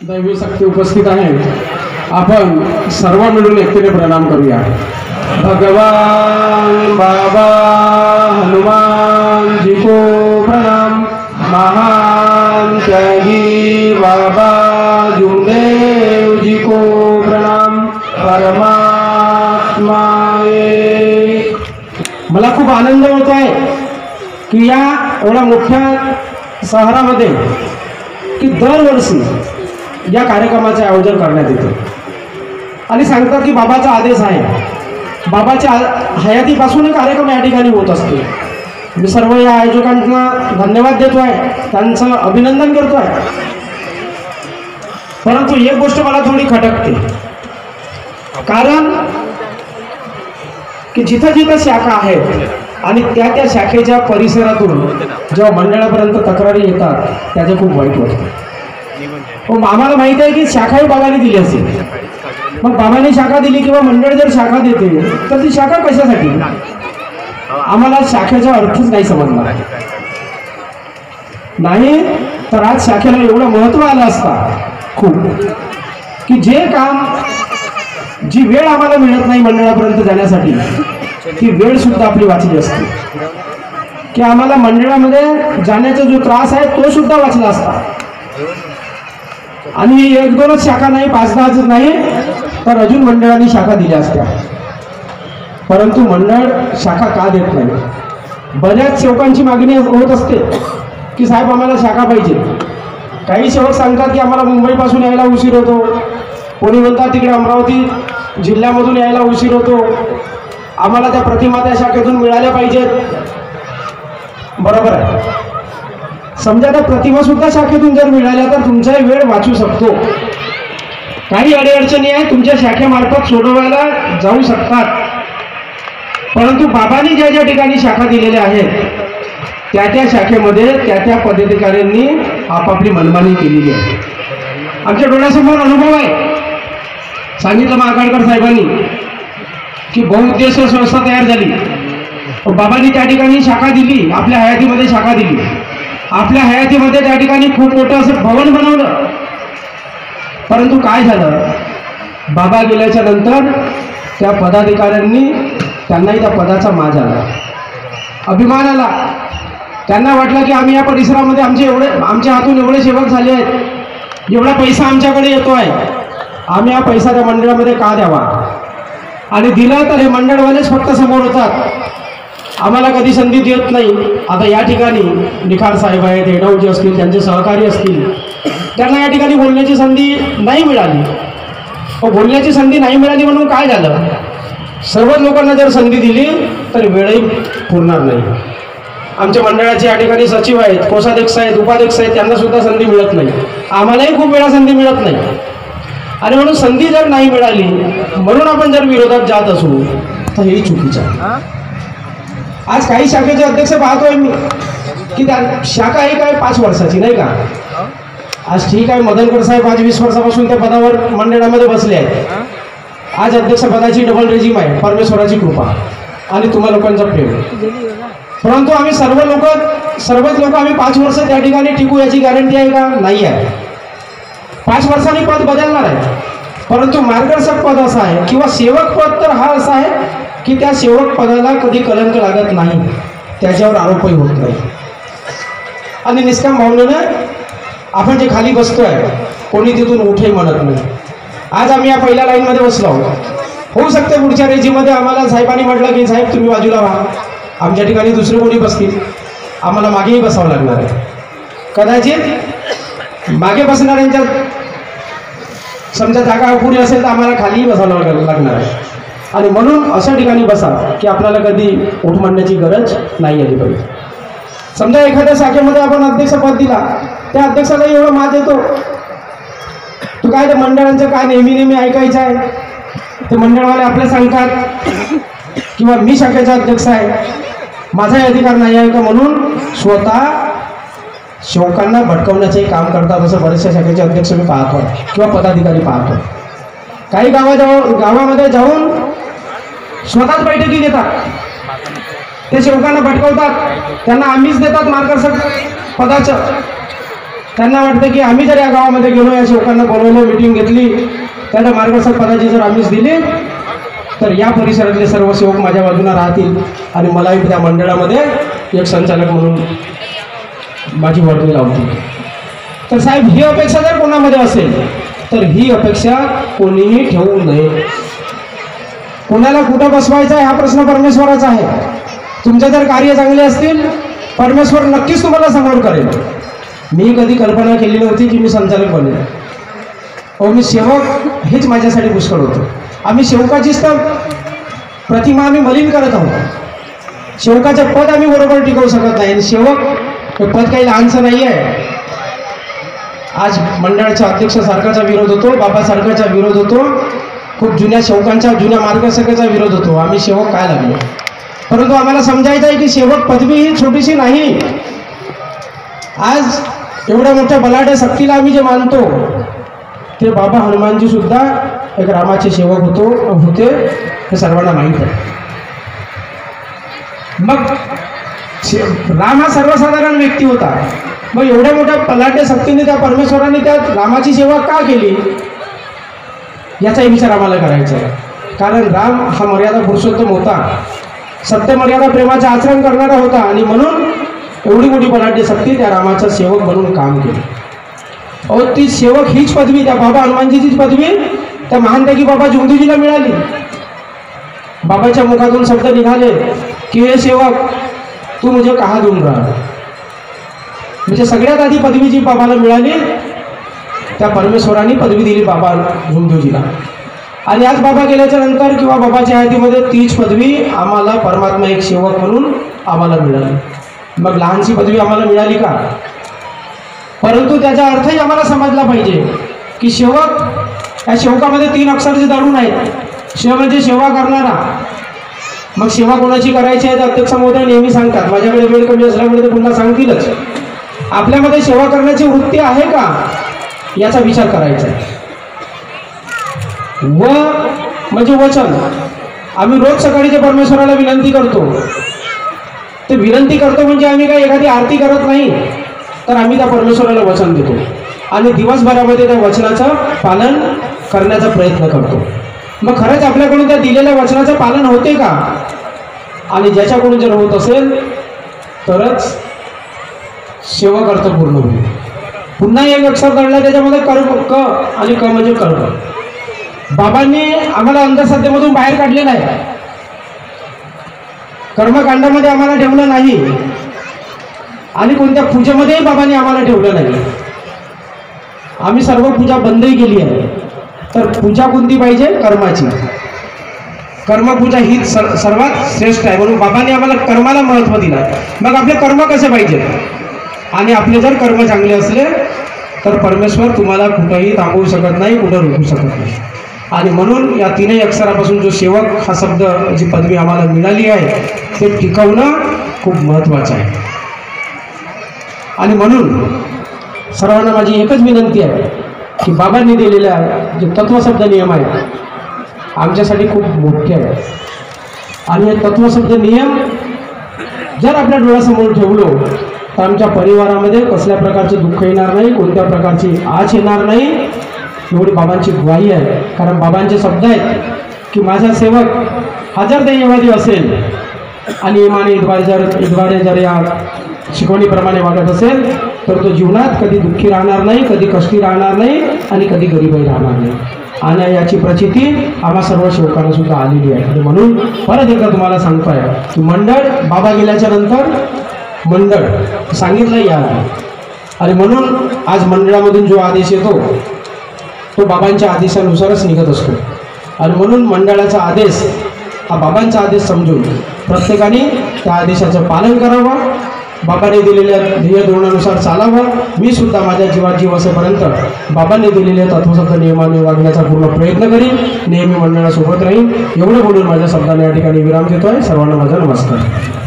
दैवी शक्ती उपस्थित आहे। आपण सर्व मिळून एकतेने प्रणाम करूया। भगवान बाबा हनुमान जी को प्रणाम। महान त्यागी बाबा जुमदेव जी को प्रणाम। परमात्मा मला खूप आनंद होत आहे की या एवढ्या मोठ्या शहरामध्ये की दरवर्षी या कार्यक्रमाचे आयोजन करण्यात येते आणि सांगतात की बाबाचा आदेश आहे। बाबाच्या हयातीपासून कार्यक्रम या ठिकाणी होत असते। मी सर्व या आयोजकांना धन्यवाद देतो आहे, त्यांचं अभिनंदन करतो आहे। परंतु एक गोष्ट मला थोडी खटकते, कारण की जिथं जिथं शाखा आहेत आणि त्या शाखेच्या परिसरातून जेव्हा मंडळापर्यंत तक्रारी येतात त्याचे खूप वाईट वाटतं। आम्हाला माहिती आहे की शाखाही बाबाने दिली असेल, मग बाबाने शाखा दिली किंवा मंडळ जर शाखा देते तर ती शाखा कशासाठी? आम्हाला शाखेचा अर्थच नाही समजणार नाही, तर आज शाखेला एवढं महत्त्व आलं असता खूप, की जे काम जी वेळ आम्हाला मिळत नाही मंडळापर्यंत जाण्यासाठी ती वेळ सुद्धा आपली वाचली असते, की आम्हाला मंडळामध्ये जाण्याचा जो त्रास आहे तो सुद्धा वाचला असता। आणि एक दोनच शाखा नाही, 5-10 नाही, तर अजून मंडळांनी शाखा दिल्या असत्या। परंतु मंडळ शाखा का देत नाही? बऱ्याच सेवकांची मागणी होत असते की साहेब आम्हाला शाखा पाहिजे। काही सेवक सांगतात की आम्हाला मुंबईपासून यायला उशीर होतो, कोणी म्हणतात तिकडे अमरावती जिल्ह्यामधून यायला उशीर होतो, आम्हाला त्या प्रतिमा त्या शाखेतून मिळाल्या पाहिजेत। बरोबर आहे, समजा त्या प्रतिमा सुद्धा शाखेतून जर मिळाल्या तर तुमचा वेळ वाचू शकतो। काही अडीअडचणी आहे तुमच्या शाखेमार्फत सोडवायला जाऊ शकतात, परंतु बाबांनी ज्या ज्या ठिकाणी शाखा दिलेल्या आहेत त्या शाखेमध्ये त्या पदाधिकाऱ्यांनी आपापली मनमानी केलेली आहे। आमच्या डोळ्यासमोर अनुभव आहे, सांगितलं महाकाळकर साहेबांनी की बहुउद्देशीय संस्था तयार झाली, बाबांनी त्या ठिकाणी शाखा दिली, आपल्या हयातीमध्ये शाखा दिली, आपल्या हयातीमध्ये त्या ठिकाणी खूप मोठं असं भवन बनवलं। परंतु काय झालं, बाबा गेल्याच्या नंतर त्या पदाधिकाऱ्यांनी त्यांनाही त्या पदाचा माज आला, अभिमान आला। त्यांना वाटलं की आम्ही या परिसरामध्ये आमच्या हातून एवढे सेवक झाले आहेत, एवढा पैसा आमच्याकडे येतो आहे, आम्ही हा पैसा त्या मंडळामध्ये का द्यावा? आणि दिला तर हे मंडळवालेच फक्त समोर होतात, आम्हाला कधी संधी देत नाही। आता या ठिकाणी निखार साहेब आहेत, हेडावजी असतील, त्यांचे सहकारी असतील, त्यांना या ठिकाणी बोलण्याची संधी नाही मिळाली। बोलण्याची संधी नाही मिळाली म्हणून काय झालं, सर्वच लोकांना जर संधी दिली तर वेळही पुरणार नाही। आमच्या मंडळाचे या ठिकाणी सचिव आहेत, कोषाध्यक्ष आहेत, उपाध्यक्ष आहेत, त्यांना सुद्धा संधी मिळत नाही, आम्हालाही खूप वेळा संधी मिळत नाही। आणि म्हणून संधी जर नाही मिळाली म्हणून आपण जर विरोधात जात असू तर हेही चुकीचं आहे। आज काही शाखेचे अध्यक्ष पाहतोय मी की त्या शाखा ही काय 5 वर्षाची नाही का? आज ठीक आहे, मदनकर साहेब आज 20 वर्षापासून त्या पदावर मंडळामध्ये बसले आहेत। आज अध्यक्षपदाची डबल रेजिम आहे, परमेश्वराची कृपा आणि तुम्हा लोकांचा प्रेम। परंतु आम्ही सर्वच लोक आम्ही 5 वर्ष त्या ठिकाणी टिकू याची गॅरंटी आहे का? नाही आहे। 5 वर्षांनी पद बदलणार आहे, परंतु मार्गदर्शक पद असं आहे किंवा सेवक पद तर हा असा आहे की त्या सेवक पदाला कधी कलंक लागत नाही, त्याच्यावर आरोपही होत नाही। आणि निष्काम भावनेनं आपण जे खाली बसतोय कोणी तिथून उठे म्हणत नाही। आज आम्ही या पहिल्या लाईनमध्ये बसलो आहोत, होऊ शकते पुढच्या रेजीमध्ये आम्हाला साहेबांनी म्हटलं की साहेब तुम्ही बाजूला व्हा, आमच्या ठिकाणी दुसरे कोणी बसतील, आम्हाला मागेही बसावं लागणार आहे। कदाचित मागे बसणाऱ्यांच्या समजा जागा अपुरी असेल तर आम्हाला खालीही बसावं लागणार आहे। आणि म्हणून अशा ठिकाणी बसा की आपल्याला कधी उठ मांडण्याची गरज नाही आली पाहिजे। समजा एखाद्या शाखेमध्ये आपण अध्यक्षपद दिला, त्या अध्यक्षालाही एवढं माज येतो, तू काय त्या मंडळांचं काय नेहमी ऐकायचं आहे? ते मंडळवाले आपल्या सांगतात किंवा मी शाखेचा अध्यक्ष आहे, माझाही अधिकार नाही आहे का? म्हणून स्वतः सेवकांना भटकवण्याचे काम करतात। असं बरेचशा शाखेचे अध्यक्ष मी पाहतो किंवा पदाधिकारी पाहतो। काही गावामध्ये जाऊन स्वतःच बैठकी घेतात, ते सेवकांना भटकवतात, त्यांना आम्हीच देतात मार्गदर्शक पदाचं। त्यांना वाटतं की आम्ही जर या गावामध्ये गेलो, या सेवकांना बोलवलं, मिटिंग घेतली, त्यांना मार्गदर्शक पदाची जर आम्हीच दिली तर या परिसरातले सर्व सेवक माझ्या बाजूला राहतील आणि मलाही त्या मंडळामध्ये एक संचालक म्हणून माझी वर्णी लावतील. तर साहेब, ही अपेक्षा जर कोणामध्ये असेल तर ही अपेक्षा कोणीही ठेवू नये. कोणाला कुठं बसवायचा आहे हा प्रश्न परमेश्वराचा आहे. तुमचे जर कार्य चांगले असतील परमेश्वर नक्कीच तुम्हाला समोर करेल. मी कधी कल्पना केली नव्हती की मी संचालक बनेल. मी सेवक हेच माझ्यासाठी पुष्कळ होतं. आम्ही सेवकाचीच तर प्रतिमा आम्ही मलिन करत आहोत. सेवकाचं पद आम्ही बरोबर टिकवू शकत नाही आणि सेवक हे पद काही लहानसं नाही आहे. आज मंडळाच्या अध्यक्षासारखाचा विरोध होतो, बाबासारखाचा विरोध होतो, खूप जुन्या सेवकांच्या, जुन्या मार्गदर्शकाचा विरोध होतो. आम्ही सेवक काय लागलो, परंतु आम्हाला समजायचं आहे की सेवक पदवी ही छोटीशी नाही. आज एवढ्या मोठ्या बलाढ्य शक्तीला आम्ही जे मानतो ते बाबा हनुमानजी सुद्धा एक रामाचे सेवक होते हे सर्वांना माहीत आहे. मग राम हा सर्वसाधारण व्यक्ती होता. मग एवढ्या मोठ्या बलाढ्य शक्तीने त्या परमेश्वराने त्या रामाची सेवा का केली याचाही विचार आम्हाला करायचा आहे. कारण राम हा मर्यादा पुरुषोत्तम होता, सत्य मर्यादा प्रेमाचे आचरण करणारा होता आणि म्हणून एवढी मोठी बलाढ्य शक्ती त्या रामाचा सेवक म्हणून काम केले. अहो, ती सेवक हीच पदवी त्या बाबा हनुमानजीचीच पदवी त्या महानत्यागी बाबा झुंगदूजीला मिळाली. बाबाच्या मुखातून शब्द निघाले की हे सेवक तू मुझे कहा दूंगा. म्हणजे सगळ्यात आधी पदवी जी बाबाला मिळाली त्या परमेश्वराने पदवी दिली बाबा झुंगदूजीला. आणि आज बाबा गेल्याच्या नंतर किंवा बाबाच्या हयातीमध्ये तीच पदवी आम्हाला परमात्मा एक सेवक म्हणून आम्हाला मिळाली. मग लहानशी पदवी आम्हाला मिळाली का? परंतु त्याचा अर्थही आम्हाला समजला पाहिजे की सेवक या सेवकामध्ये 3 अक्षराचे दडून आहेत. सेवा म्हणजे सेवा करणारा. मग सेवा कोणाची करायची आहे तर अध्यक्ष महोदय नेहमी सांगतात. माझ्याकडे वेळ कमी असल्यामुळे ते पुन्हा सांगतीलच. आपल्यामध्ये सेवा करण्याची वृत्ती आहे का याचा विचार करायचा आहे. व म्हणजे वचन. आम्ही रोज सकाळी जे परमेश्वराला विनंती करतो ते विनंती करतो म्हणजे आम्ही काही एखादी आरती करत नाही, तर आम्ही त्या परमेश्वराला वचन देतो आणि दिवसभरामध्ये त्या वचनाचं पालन करण्याचा प्रयत्न करतो. मग खरंच आपल्याकडून त्या दिलेल्या वचनाचं पालन होते का? आणि ज्याच्याकडून जर होत असेल तरच सेवा कर्त पूर्ण होईल. पुन्हा एक अक्षर दडला त्याच्यामध्ये कर्म, क आणि क म्हणजे कर्म. बाबांनी आम्हाला अंधश्रद्धेमधून बाहेर काढलेलं आहे. कर्मकांडामध्ये आम्हाला ठेवलं नाही आणि कोणत्या पूजेमध्येही बाबांनी आम्हाला ठेवलं नाही. आम्ही सर्व पूजा बंदही केली आहे. तर पूजा कोणती पाहिजे? कर्माची. कर्मपूजा ही सर्वात श्रेष्ठ आहे. म्हणून बाबांनी आम्हाला कर्माला महत्त्व दिलं. मग आपले कर्म कसे पाहिजे? आणि आपले जर कर्म चांगले असले तर परमेश्वर तुम्हाला कुठंही थांबवू शकत नाही, कुठं रोखू शकत नाही. आणि म्हणून या 3 अक्षरापासून जो सेवक हा शब्द, जी पदवी आम्हाला मिळाली आहे ते टिकवणं खूप महत्त्वाचं आहे. आणि म्हणून सर्वांना माझी एकच विनंती आहे की बाबांनी दिलेल्या जे तत्वशब्द नियम आहेत आमच्यासाठी खूप मोठे आहेत. आणि हे तत्वशब्द नियम जर आपल्या डोळ्यासमोर ठेवलो तर आमच्या परिवारामध्ये कसल्या प्रकारचे दुःख येणार नाही, कोणत्या प्रकारची आच येणार नाही, एवढी बाबांची ग्वाही आहे. कारण बाबांचे शब्द आहेत की माझा सेवक हजार दैववादी असेल आणि इमाने इद्वारे जर या शिकवणीप्रमाणे वागत असेल तर तो जीवनात कधी दुःखी राहणार नाही, कधी कष्टी राहणार नाही आणि कधी गरीबही राहणार नाही. आणि याची प्रचिती आम्हा सर्व सेवकांना सुद्धा आलेली आहे. आणि म्हणून परत एकदा तुम्हाला सांगतोय की मंडळ बाबा गेल्याच्या नंतर मंडळ सांगितलं या. आणि म्हणून आज मंडळामधून जो आदेश येतो तो बाबांच्या आदेशानुसारच निघत असतो. आणि म्हणून मंडळाचा आदेश हा बाबांचा आदेश समजून प्रत्येकाने त्या आदेशाचं पालन करावं, बाबांनी दिलेल्या ध्येय धोरणानुसार चालावं. मी सुद्धा माझ्या जीवात जीव असेपर्यंत बाबांनी दिलेल्या तत्वशब्द नियमाने वागण्याचा पूर्ण प्रयत्न करीन, नेहमी मंडळासोबत राहीन. एवढं बोलून माझ्या शब्दाने या ठिकाणी विराम देतोय. सर्वांना माझा नमस्कार.